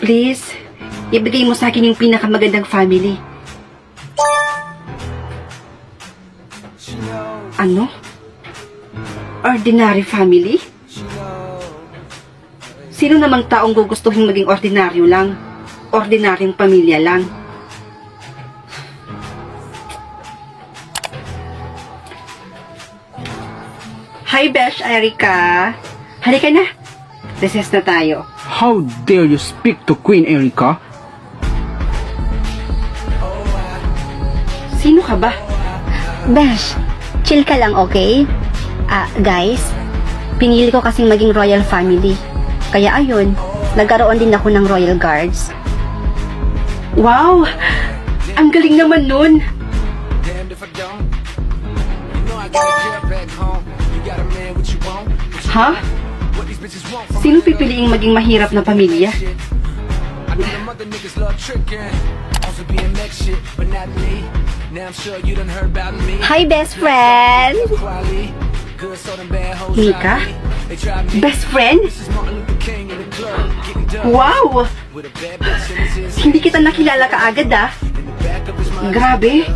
Please, ibigay mo sa akin yung pinakamagandang family. Ano? Ordinary family? Sino namang taong gugustuhin maging ordinaryo lang? Ordinaryong pamilya lang? Hi, Besh, Erica. Halika na. Recess na tayo. How dare you speak to Queen Erica? Sino ka ba? Besh, chill ka lang, okay? Guys, pinili ko kasing maging royal family. Kaya ayun, nagkaroon din ako ng royal guards. Wow! Ang galing naman nun! Ha? Sino pipiliing maging mahirap na pamilya? Hi, best friend! Mika? Best friend? Wow! Hindi kita nakilala kaagad ah. Grabe.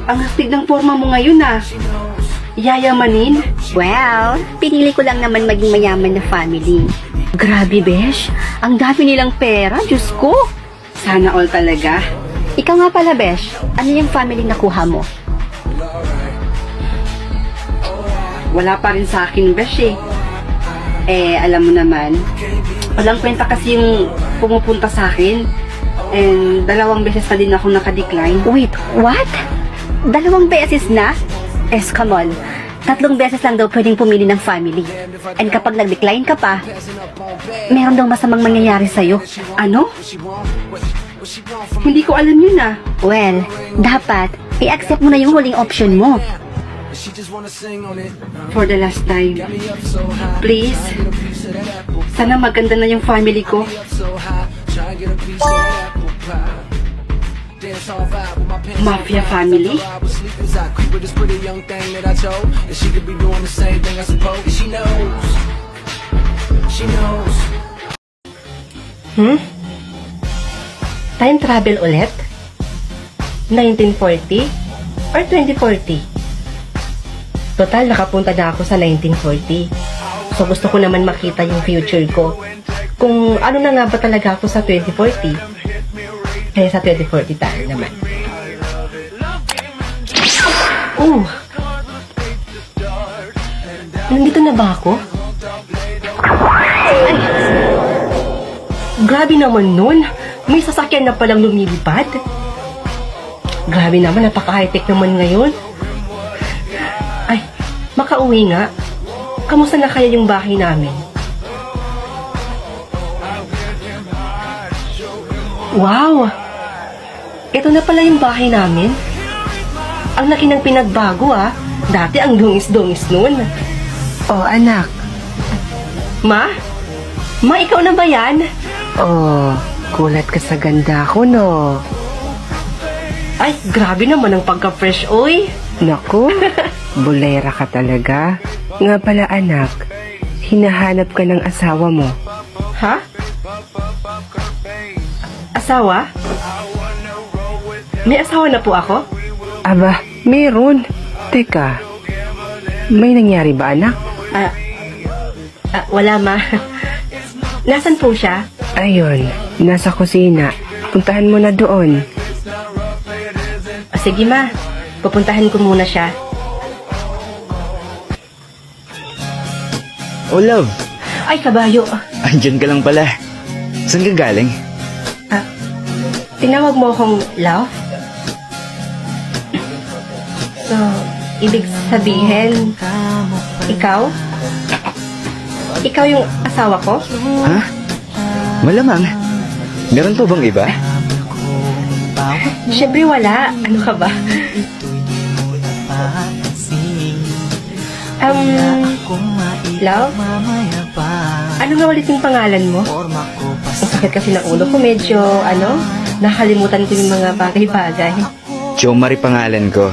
Ang astig ng forma mo ngayon ah. Yayamanin? Well, pinili ko lang naman maging mayaman na family. Grabe, Besh. Ang dami nilang pera, Diyos ko. Sana all talaga. Ikaw nga pala, Besh. Ano yung family nakuha mo? Wala pa rin sa akin, Besh eh. Alam mo naman, walang kwenta kasi yung pumupunta sa akin. And 2 beses na din ako nakadecline. Wait, what? 2 beses na? Come on. 3 beses lang daw pwedeng pumili ng family. And kapag nag-decline ka pa, meron daw masamang mangyayari sa'yo. Ano? Hindi ko alam yun ah. Well, dapat i-accept mo na yung huling option mo. For the last time. Please. Sana maganda na yung family ko. Mafia family? Time travel ulit? 1940 or 2040? Total, nakapunta na ako sa 1940. So, gusto ko naman makita yung future ko. Kung ano na nga ba talaga ako sa 2040. Kaya sa 2040 tayo naman. Nandito na ba ako? Ay! Grabe naman nun. May sasakyan na palang lumilipad. Grabe naman, napaka-high-tech naman ngayon. Ay, makauwi nga. Kamusta na kaya yung bahay namin? Wow! Ito na pala yung bahay namin. Ang laki ng pinagbago ah. Dati ang dungis-dungis nun. Oh, anak. Ma? Ma, ikaw na ba yan? Oh, kulat ka sa ganda ko, no? Ay, grabe naman ang pagka-fresh, oy. Naku, bulera ka talaga. Nga pala, anak, hinahanap ka ng asawa mo. Ha? Asawa? May asawa na po ako? Aba, meron. Teka, may nangyari ba, anak? Wala ma. Nasaan po siya? Ayun, nasa kusina. Puntahan mo na doon. Sige ma, pupuntahan ko muna siya. Oh, love. Ay, kabayo. Andyan ka lang pala. Saan ka galing? Tinawag mo akong love? So, ibig sabihin, ikaw? Ikaw yung asawa ko? Ha? Malamang. Meron pa bang iba? Siyempre wala. Ano ka ba? Love? Ano nga ulit yung pangalan mo? Ang sakit kasi ng ulo ko. Medyo, nakalimutan ko yung mga bagay-bagay. Jo Marie pangalan ko.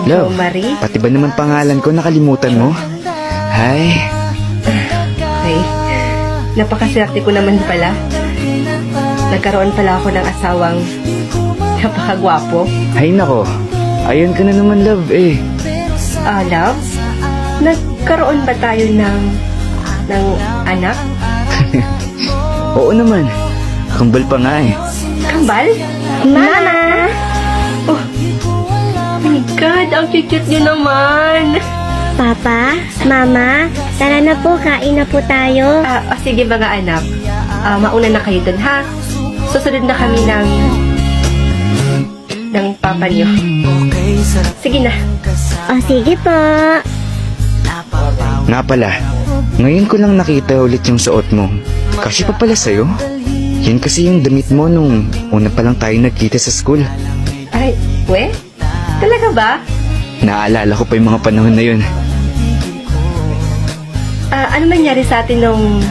Jo Love, Marie? pati ba naman pangalan ko nakalimutan mo? Hi. Okay. Napakaswerte ko naman pala. nagkaroon pala ako ng asawang napakagwapo. Ay nako, ayan ka na naman, love eh. Love, nagkaroon ba tayo ng anak? Oo naman, kambal pa nga eh. Kambal? Mama! Oh my God, ang cute niyo naman. Papa, Mama, tara na po, kain na po tayo. Sige mga anak, mauna na kayo dun ha. Susunod na kami ng papa niyo. Sige na. O, sige po. Nga pala, ngayon ko lang nakita ulit yung suot mo. Kasi pa pala sa'yo. Yan kasi yung damit mo nung una pa lang tayo nagkita sa school. Ay, talaga ba? Naaalala ko pa yung mga panahon na yun. Ano nangyari sa atin nung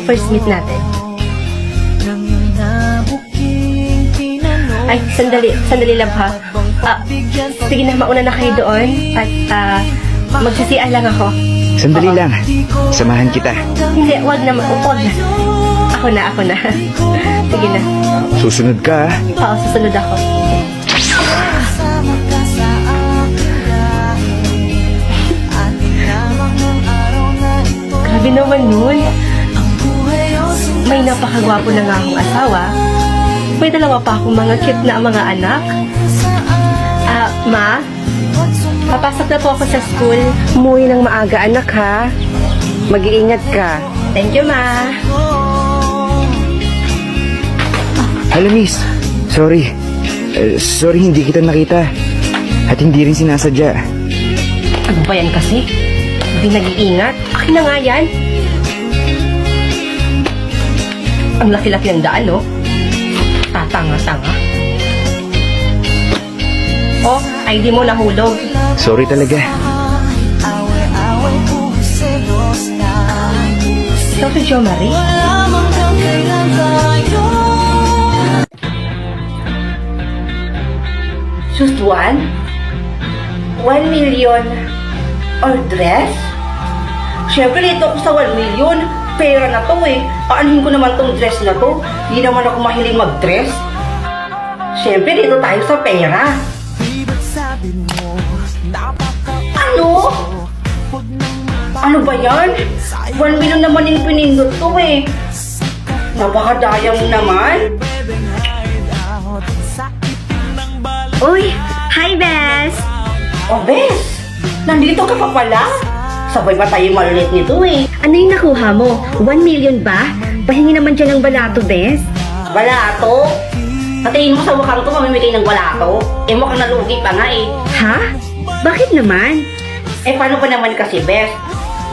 first meet natin? Ay, sandali lang ha. Sige na, mauna na kayo doon. At magsisian lang ako. Sandali lang, samahan kita. Hindi, wag na. Ako na. Sige na. Susunod ka ah. Oo, susunod ako. Grabe naman nun. May napakagwapo na nga akong asawa. May dalawa pa akong mga cute na mga anak. Ma, papasok na po ako sa school. Umuwi ng maaga, anak, ha? Mag-iingat ka. Thank you, Ma. Hello miss, sorry. Sorry hindi kita nakita. At hindi rin sinasadya. Ano ba yan kasi? Hindi nag-iingat. Akin na nga yan. Ang laki-laki ng daan, no? Tatanga-tanga. Oh, ID mo nahulog. Sorry talaga. Ikaw si Jo Marie? Just one? 1 million or dress? Siyempre, dito ako sa 1 million. Pera na to eh. Aanhin ko naman tong dress na to. Hindi naman ako mahiling mag-dress. Siyempre, dito tayo sa pera. Ano? Ano ba yan? 1 million naman yung pinindot to eh. Napakadaya mo naman. Uy, hi, Bes! Oh, Bes! Nandito ka pa pala? Sabay ba tayo malulit nito eh? Ano yung nakuha mo? 1 million ba? Pahingi naman dyan ng balato, Bes. Balato? Patingin mo sa mukhang to, mamimigay ng balato? Eh, mukhang nalugi pa nga eh. Ha? Bakit naman? Eh, paano pa naman kasi, Bes?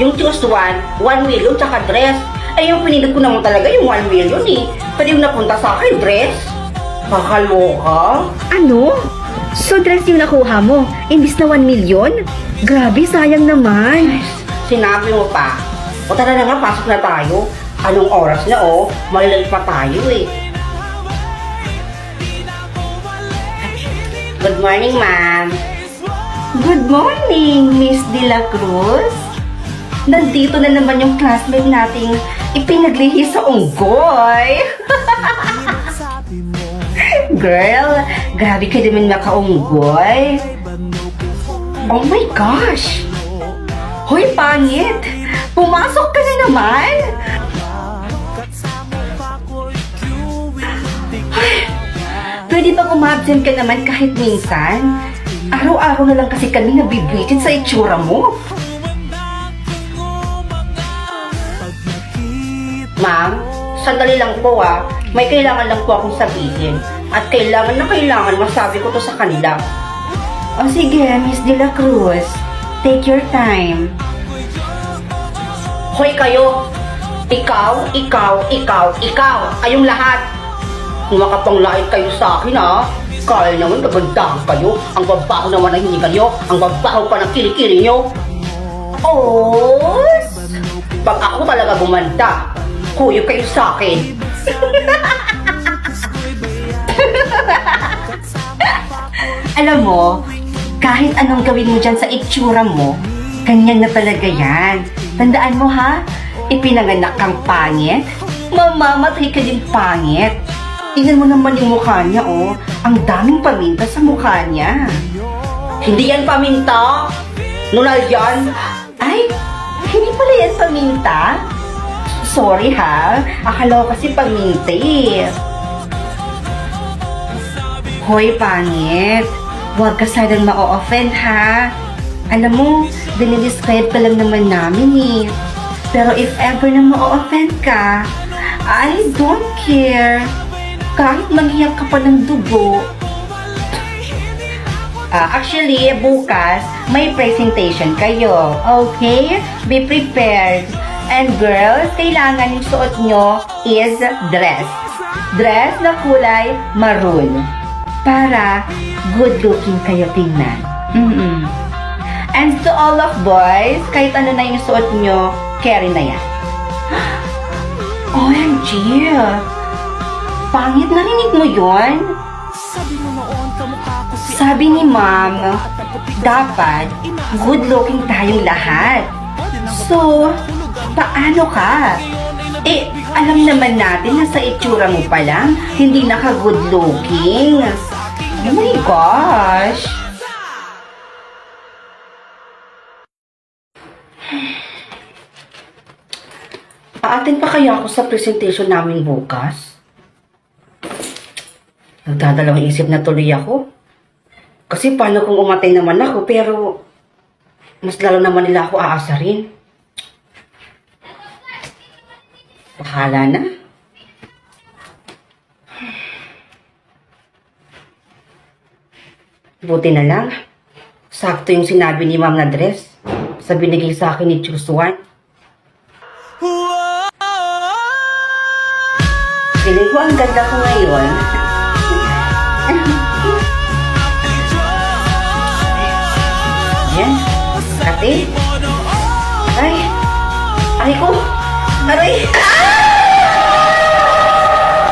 Yung choose one, 1 million tsaka dress. Eh, yung pinindot ko naman talaga yung 1 million eh. Pwede yung napunta sa akin, dress. Kakaloka? Ano? So, dress yung nakuha mo, imbis na 1 million? Grabe, sayang naman. Sinabi mo pa. O tara na nga, pasok na tayo. Anong oras na oh? Malilate pa tayo eh. Good morning, ma'am. Good morning, Miss De La Cruz. Nandito na naman yung classmate nating ipinaglihi sa unggoy. Girl, grabe ka naman makaunggoy. Oh my gosh! Hoy, pangit! Pumasok ka na naman! Ay, pwede ba umabsent ka naman kahit minsan? Araw-araw na lang kasi kami nabibwitin sa itsura mo. Ma'am, sandali lang po ah. May kailangan lang po akong sabihin. At kailangan masabi ko to sa kanila. O sige, Miss De La Cruz. Take your time. Hoy kayo! Ikaw. Kayong lahat. Kung makapanglait kayo sa akin ha. Kaya naman kagandahan kayo. Ang babaho naman ang hininga nyo. Ang babaho pa ng kilikili nyo. Oh! Pag ako talaga gumanda, huyog kayo sa akin. Alam mo, kahit anong gawin mo dyan sa itsura mo, ganyan na talaga yan. Tandaan mo ha, ipinanganak kang pangit, Mamamatay ka din pangit. Tingnan mo naman yung mukha niya, oh. Ang daming paminta sa mukha niya. Hindi yan paminta. Nunal yan. Ay, hindi pala yan paminta. Sorry ha. Akala ko kasi paminta eh. Hoy, pangit. Huwag ka sanang ma-offend ha. Alam mo, dinidescribe ka lang naman namin eh. Pero if ever na ma-offend ka, I don't care. Kahit manghiyang ka pa ng dugo. Actually, bukas, may presentation kayo. Okay? Be prepared. And girls, kailangan yung suot nyo is dress. Dress na kulay maroon. Para good looking kayo tingnan. And to all of boys, kahit ano na yung suot nyo, carry na yan. OMG! Pangit, narinig mo yon? Sabi ni ma'am, dapat good looking tayong lahat. So, paano ka? Eh, alam naman natin na sa itsura mo pa lang, hindi naka-good looking. Oh my gosh! Aatin pa kaya ako sa presentation namin bukas? Nagdadalawang isip na tuloy ako. Kasi paano kung umatay naman ako, pero mas lalo naman nila ako aasarin. Bahala na. Buti na lang. Sakto yung sinabi ni Ma'am na dress sa binigay sa akin ni Choose One. Feeling ko ang ganda ko ngayon. Yan. Kati. Ay. Ay ko. Aray. Ah!